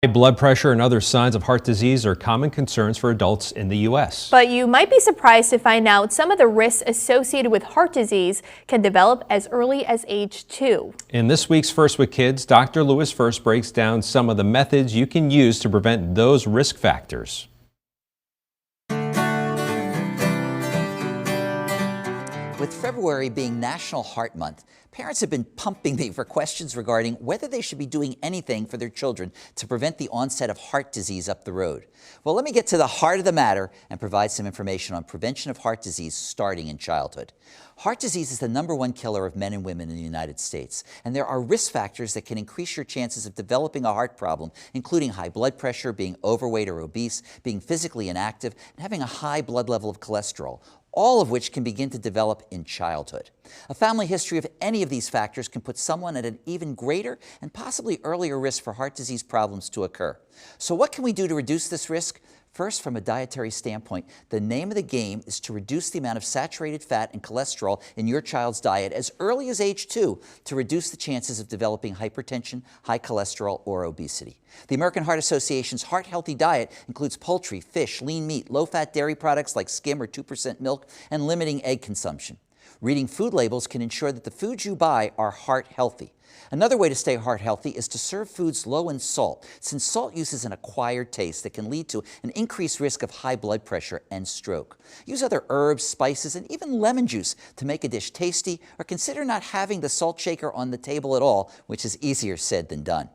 High blood pressure and other signs of heart disease are common concerns for adults in the U.S. But you might be surprised to find out some of the risks associated with heart disease can develop as early as age 2. In this week's First with Kids, Dr. Lewis First breaks down some of the methods you can use to prevent those risk factors. With February being National Heart Month, parents have been pumping me for questions regarding whether they should be doing anything for their children to prevent the onset of heart disease up the road. Well, let me get to the heart of the matter and provide some information on prevention of heart disease starting in childhood. Heart disease is the #1 killer of men and women in the United States, and there are risk factors that can increase your chances of developing a heart problem, including high blood pressure, being overweight or obese, being physically inactive, and having a high blood level of cholesterol, all of which can begin to develop in childhood. A family history of any of these factors can put someone at an even greater and possibly earlier risk for heart disease problems to occur. So what can we do to reduce this risk? First, from a dietary standpoint, the name of the game is to reduce the amount of saturated fat and cholesterol in your child's diet as early as age 2 to reduce the chances of developing hypertension, high cholesterol, or obesity. The American Heart Association's Heart Healthy Diet includes poultry, fish, lean meat, low-fat dairy products like skim or 2% milk, and limiting egg consumption. Reading food labels can ensure that the foods you buy are heart healthy. Another way to stay heart healthy is to serve foods low in salt, since salt use is an acquired taste that can lead to an increased risk of high blood pressure and stroke. Use other herbs, spices, and even lemon juice to make a dish tasty, or consider not having the salt shaker on the table at all, which is easier said than done.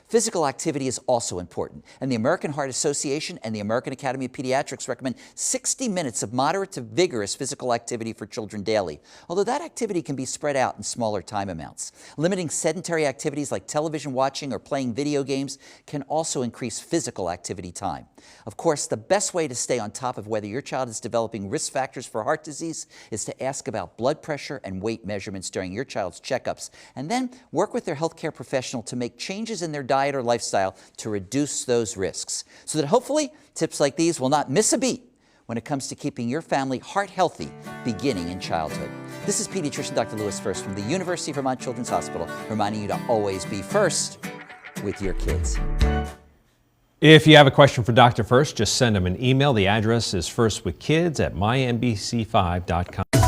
Physical activity is also important, and the American Heart Association and the American Academy of Pediatrics recommend 60 minutes of moderate to vigorous physical activity for children daily, although that activity can be spread out in smaller time amounts. Limiting sedentary activities like television watching or playing video games can also increase physical activity time. Of course, the best way to stay on top of whether your child is developing risk factors for heart disease is to ask about blood pressure and weight measurements during your child's checkups, and then work with their healthcare professional to make changes in their diet or lifestyle to reduce those risks, so that hopefully tips like these will not miss a beat when it comes to keeping your family heart healthy beginning in childhood. This is pediatrician Dr. Lewis First from the University of Vermont Children's Hospital, reminding you to always be first with your kids. If you have a question for Dr. First, just send him an email. The address is firstwithkids@mynbc5.com.